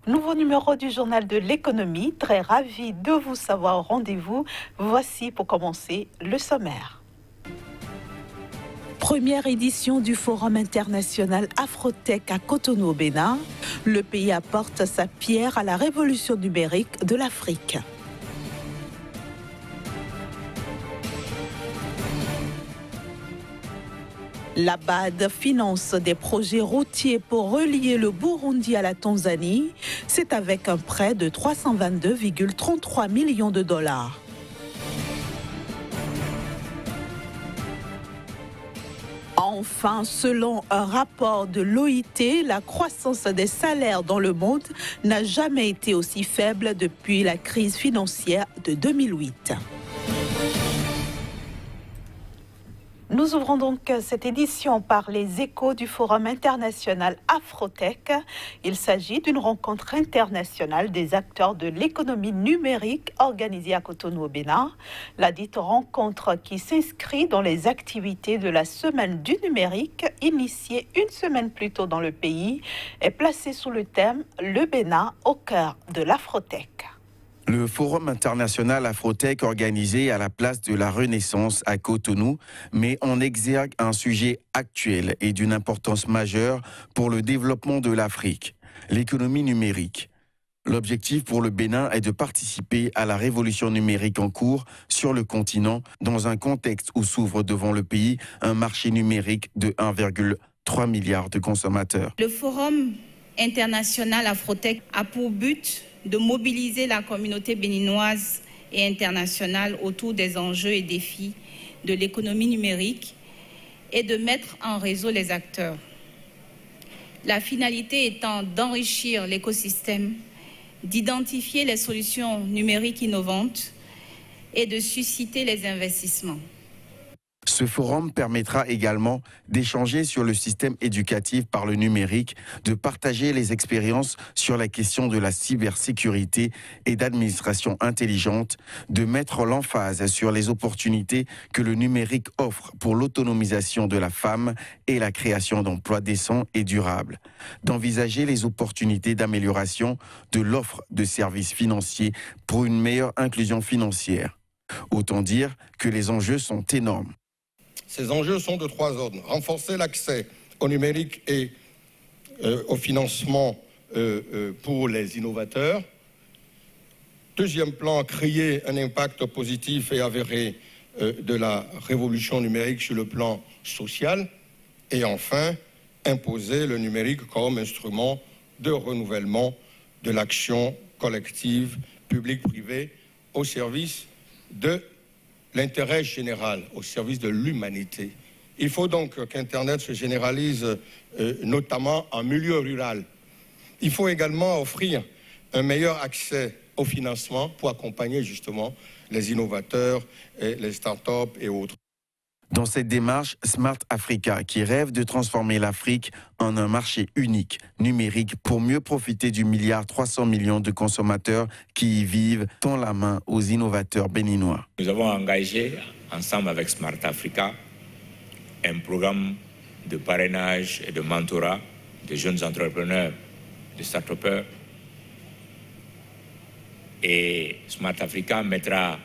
Nouveau numéro du journal de l'économie, très ravi de vous savoir au rendez-vous. Voici pour commencer le sommaire. Première édition du Forum international Afrotech à Cotonou au Bénin. Le pays apporte sa pierre à la révolution numérique de l'Afrique. La BAD finance des projets routiers pour relier le Burundi à la Tanzanie. C'est avec un prêt de 322,33 millions de dollars. Enfin, selon un rapport de l'OIT, la croissance des salaires dans le monde n'a jamais été aussi faible depuis la crise financière de 2008. Nous ouvrons donc cette édition par les échos du Forum international Afrotech. Il s'agit d'une rencontre internationale des acteurs de l'économie numérique organisée à Cotonou au Bénin. La dite rencontre qui s'inscrit dans les activités de la semaine du numérique, initiée une semaine plus tôt dans le pays, est placée sous le thème « Le Bénin au cœur de l'Afrotech ». Le Forum international Afrotech organisé à la place de la Renaissance à Cotonou met en exergue un sujet actuel et d'une importance majeure pour le développement de l'Afrique, l'économie numérique. L'objectif pour le Bénin est de participer à la révolution numérique en cours sur le continent dans un contexte où s'ouvre devant le pays un marché numérique de 1,3 milliard de consommateurs. Le Forum international Afrotech a pour but de mobiliser la communauté béninoise et internationale autour des enjeux et défis de l'économie numérique et de mettre en réseau les acteurs. La finalité étant d'enrichir l'écosystème, d'identifier les solutions numériques innovantes et de susciter les investissements. Ce forum permettra également d'échanger sur le système éducatif par le numérique, de partager les expériences sur la question de la cybersécurité et d'administration intelligente, de mettre l'emphase sur les opportunités que le numérique offre pour l'autonomisation de la femme et la création d'emplois décents et durables, d'envisager les opportunités d'amélioration de l'offre de services financiers pour une meilleure inclusion financière. Autant dire que les enjeux sont énormes. Ces enjeux sont de trois ordres. Renforcer l'accès au numérique et au financement pour les innovateurs. Deuxième plan, créer un impact positif et avéré de la révolution numérique sur le plan social. Et enfin, imposer le numérique comme instrument de renouvellement de l'action collective publique-privée au service de l'intérêt général, au service de l'humanité. Il faut donc qu'Internet se généralise notamment en milieu rural. Il faut également offrir un meilleur accès au financement pour accompagner justement les innovateurs, et les start-up et autres. Dans cette démarche, Smart Africa, qui rêve de transformer l'Afrique en un marché unique, numérique, pour mieux profiter du 1,3 milliard de consommateurs qui y vivent, tend la main aux innovateurs béninois. Nous avons engagé, ensemble avec Smart Africa, un programme de parrainage et de mentorat de jeunes entrepreneurs, de start-upers. Et Smart Africa mettra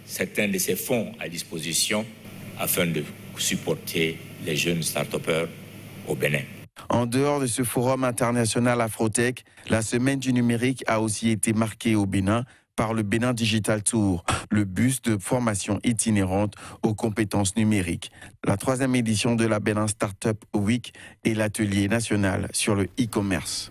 certains de ses fonds à disposition afin de supporter les jeunes start-upers au Bénin. En dehors de ce forum international Afrotech, la semaine du numérique a aussi été marquée au Bénin par le Bénin Digital Tour, le bus de formation itinérante aux compétences numériques, la 3e édition de la Bénin Startup Week et l'atelier national sur le e-commerce.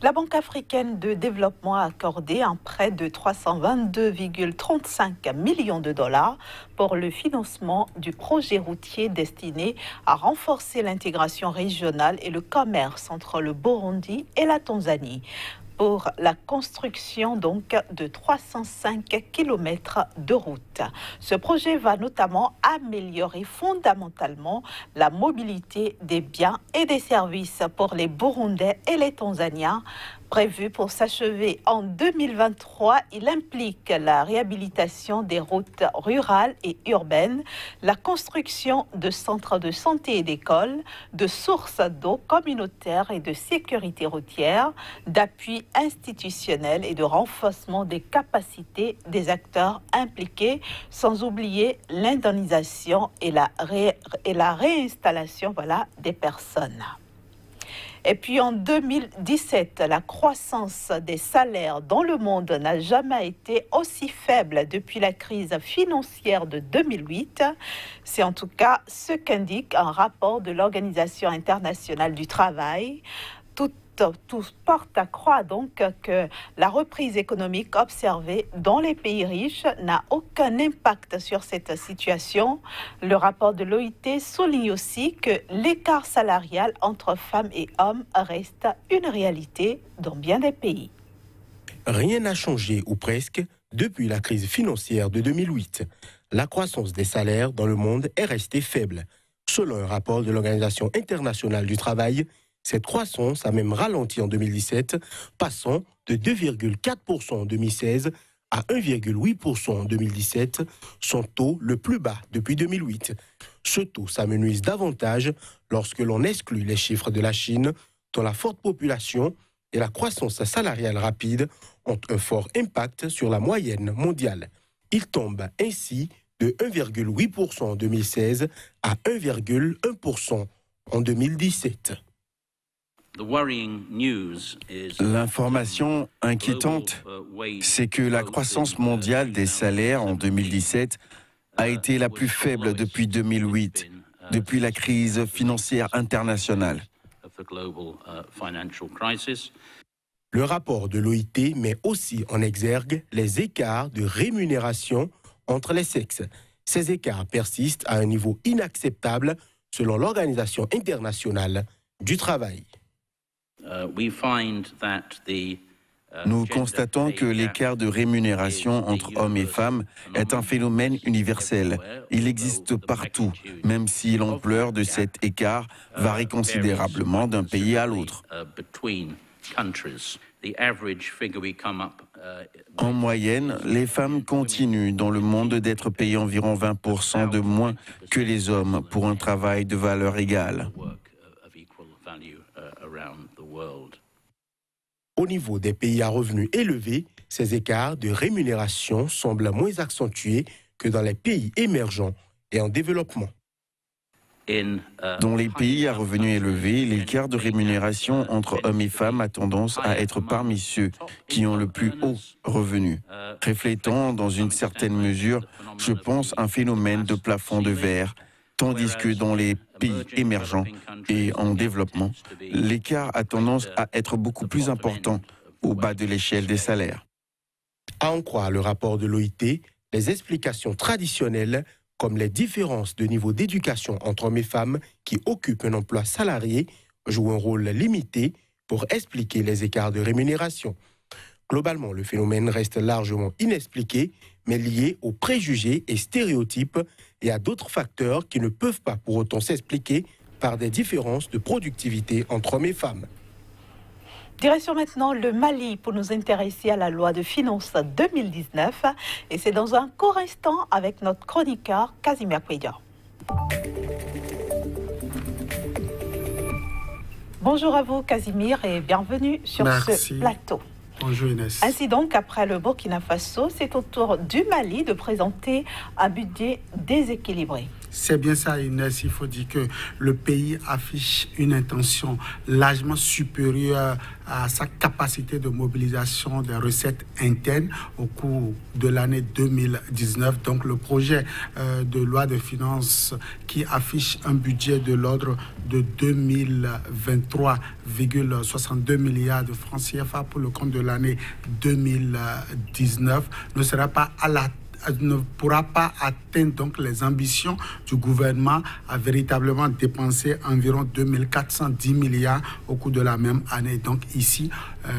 La Banque africaine de développement a accordé un prêt de 322,35 millions de dollars pour le financement du projet routier destiné à renforcer l'intégration régionale et le commerce entre le Burundi et la Tanzanie, pour la construction donc de 305 km de route. Ce projet va notamment améliorer fondamentalement la mobilité des biens et des services pour les Burundais et les Tanzaniens Prévu pour s'achever en 2023, il implique la réhabilitation des routes rurales et urbaines, la construction de centres de santé et d'écoles, de sources d'eau communautaires et de sécurité routière, d'appui institutionnel et de renforcement des capacités des acteurs impliqués, sans oublier l'indemnisation et la réinstallation des personnes. Et puis en 2017, la croissance des salaires dans le monde n'a jamais été aussi faible depuis la crise financière de 2008. C'est en tout cas ce qu'indique un rapport de l'Organisation internationale du travail. Tout porte à croire donc que la reprise économique observée dans les pays riches n'a aucun impact sur cette situation. Le rapport de l'OIT souligne aussi que l'écart salarial entre femmes et hommes reste une réalité dans bien des pays. Rien n'a changé, ou presque, depuis la crise financière de 2008. La croissance des salaires dans le monde est restée faible. Selon un rapport de l'Organisation internationale du travail, cette croissance a même ralenti en 2017, passant de 2,4% en 2016 à 1,8% en 2017, son taux le plus bas depuis 2008. Ce taux s'amenuise davantage lorsque l'on exclut les chiffres de la Chine, dont la forte population et la croissance salariale rapide ont un fort impact sur la moyenne mondiale. Il tombe ainsi de 1,8% en 2016 à 1,1% en 2017. L'information inquiétante, c'est que la croissance mondiale des salaires en 2017 a été la plus faible depuis 2008, depuis la crise financière internationale. Le rapport de l'OIT met aussi en exergue les écarts de rémunération entre les sexes. Ces écarts persistent à un niveau inacceptable selon l'Organisation internationale du travail. Nous constatons que l'écart de rémunération entre hommes et femmes est un phénomène universel. Il existe partout, même si l'ampleur de cet écart varie considérablement d'un pays à l'autre. En moyenne, les femmes continuent dans le monde d'être payées environ 20% de moins que les hommes pour un travail de valeur égale. Au niveau des pays à revenus élevés, ces écarts de rémunération semblent moins accentués que dans les pays émergents et en développement. Dans les pays à revenus élevés, l'écart de rémunération entre hommes et femmes a tendance à être parmi ceux qui ont le plus haut revenu, reflétant dans une certaine mesure, je pense, un phénomène de plafond de verre, tandis que dans les pays émergents et en développement, l'écart a tendance à être beaucoup plus important au bas de l'échelle des salaires. À en croire le rapport de l'OIT, les explications traditionnelles, comme les différences de niveau d'éducation entre hommes et femmes qui occupent un emploi salarié, jouent un rôle limité pour expliquer les écarts de rémunération. Globalement, le phénomène reste largement inexpliqué, mais lié aux préjugés et stéréotypes et à d'autres facteurs qui ne peuvent pas pour autant s'expliquer par des différences de productivité entre hommes et femmes. Direction maintenant le Mali pour nous intéresser à la loi de finances 2019. Et c'est dans un court instant avec notre chroniqueur Casimir Kouédia. Bonjour à vous Casimir et bienvenue sur ce plateau. Bonjour Inès. Ainsi donc, après le Burkina Faso, c'est au tour du Mali de présenter un budget déséquilibré. C'est bien ça Inès, il faut dire que le pays affiche une intention largement supérieure à sa capacité de mobilisation des recettes internes au cours de l'année 2019. Donc le projet de loi de finances qui affiche un budget de l'ordre de 2023,62 milliards de francs CFA pour le compte de l'année 2019 ne pourra pas atteindre donc les ambitions du gouvernement à véritablement dépenser environ 2410 milliards au cours de la même année. Donc ici,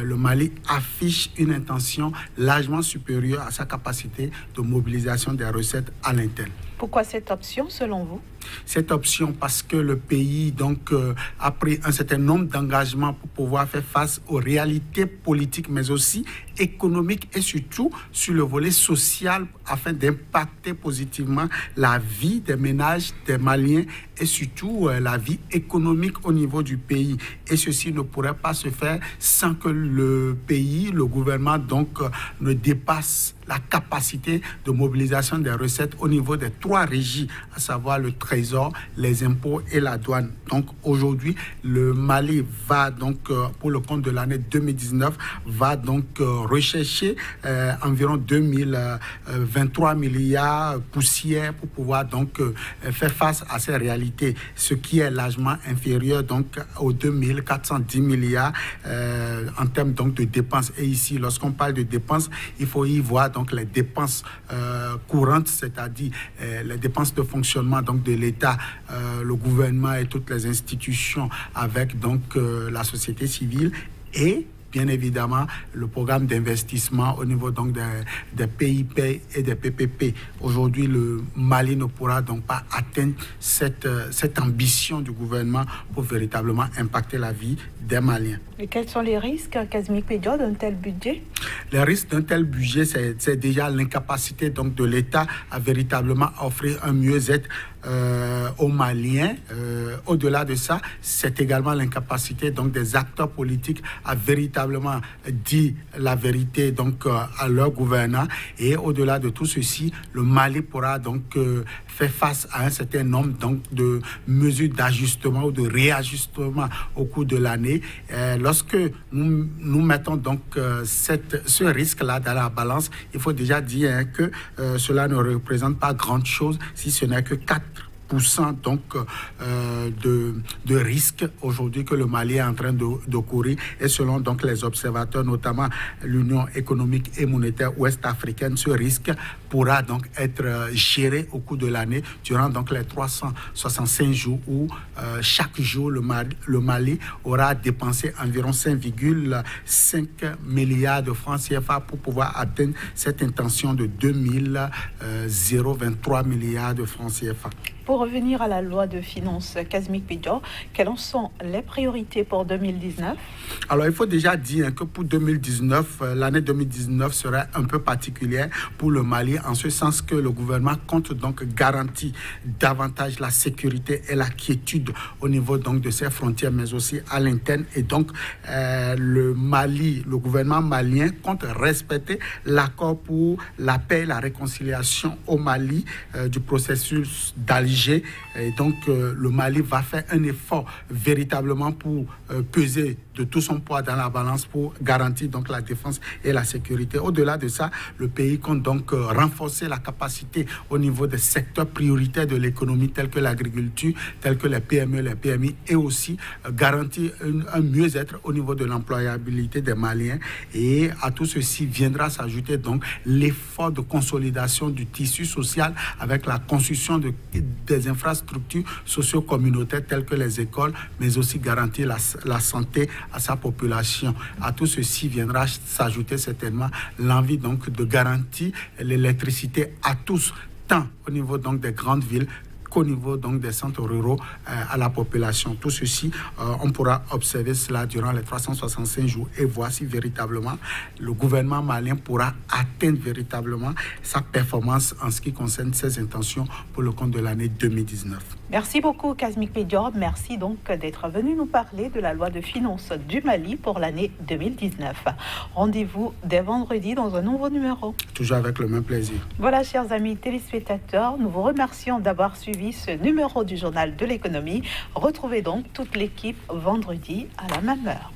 le Mali affiche une intention largement supérieure à sa capacité de mobilisation des recettes à l'interne. Pourquoi cette option selon vous ? cette option parce que le pays donc, a pris un certain nombre d'engagements pour pouvoir faire face aux réalités politiques, mais aussi économiques et surtout sur le volet social afin d'impacter positivement la vie des ménages des Maliens et surtout la vie économique au niveau du pays. Et ceci ne pourrait pas se faire sans que le pays, le gouvernement donc ne dépasse la capacité de mobilisation des recettes au niveau des 3 régies, à savoir le Trésor, les impôts et la douane. Donc aujourd'hui, le Mali va donc, pour le compte de l'année 2019, va donc rechercher environ 2023 milliards poussières pour pouvoir donc faire face à ces réalités, ce qui est largement inférieur donc aux 2410 milliards en termes donc de dépenses. Et ici, lorsqu'on parle de dépenses, il faut y voir donc les dépenses courantes, c'est-à-dire les dépenses de fonctionnement donc de l'État, le gouvernement et toutes les institutions avec donc la société civile et bien évidemment le programme d'investissement au niveau donc des PIP et des PPP. Aujourd'hui, le Mali ne pourra donc pas atteindre cette ambition du gouvernement pour véritablement impacter la vie des Maliens. Et quels sont les risques, Kazmik Pédio, d'un tel budget? Les risques d'un tel budget, c'est déjà l'incapacité donc de l'État à véritablement offrir un mieux-être aux Maliens. Au-delà de ça, c'est également l'incapacité donc des acteurs politiques à véritablement dire la vérité donc à leurs gouvernants. Et au-delà de tout ceci, le Mali pourra donc faire face à un certain nombre donc de mesures d'ajustement ou de réajustement au cours de l'année. Lorsque nous mettons donc ce risque-là dans la balance, il faut déjà dire que cela ne représente pas grand-chose si ce n'est que 4% donc de risques aujourd'hui que le Mali est en train de courir. Et selon donc les observateurs, notamment l'Union économique et monétaire ouest-africaine, ce risque pourra donc être géré au cours de l'année durant donc les 365 jours où chaque jour le Mali aura dépensé environ 5,5 milliards de francs CFA pour pouvoir atteindre cette intention de 2023 milliards de francs CFA. Pour revenir à la loi de finances, Kazmik Pédio, quelles sont les priorités pour 2019? Alors, il faut déjà dire que pour 2019, l'année 2019 serait un peu particulière pour le Mali, en ce sens que le gouvernement compte donc garantir davantage la sécurité et la quiétude au niveau donc de ses frontières, mais aussi à l'interne. Et donc, le gouvernement malien compte respecter l'accord pour la paix et la réconciliation au Mali du processus d'Alger. Et donc, le Mali va faire un effort véritablement pour peser de tout son poids dans la balance pour garantir donc la défense et la sécurité. Au-delà de ça, le pays compte donc renforcer la capacité au niveau des secteurs prioritaires de l'économie tels que l'agriculture, tels que les PME, les PMI, et aussi garantir un mieux-être au niveau de l'employabilité des Maliens. Et à tout ceci viendra s'ajouter donc l'effort de consolidation du tissu social avec la construction des infrastructures socio-communautaires telles que les écoles, mais aussi garantir la santé à sa population. À tout ceci viendra s'ajouter certainement l'envie donc de garantir l'électricité à tous, tant au niveau donc des grandes villes qu'au niveau donc des centres ruraux à la population. Tout ceci, on pourra observer cela durant les 365 jours et voir si véritablement le gouvernement malien pourra atteindre véritablement sa performance en ce qui concerne ses intentions pour le compte de l'année 2019. Merci beaucoup, Kazmik Pédio. Merci donc d'être venu nous parler de la loi de finances du Mali pour l'année 2019. Rendez-vous dès vendredi dans un nouveau numéro. Toujours avec le même plaisir. Voilà, chers amis téléspectateurs, nous vous remercions d'avoir suivi ce numéro du Journal de l'économie. Retrouvez donc toute l'équipe vendredi à la même heure.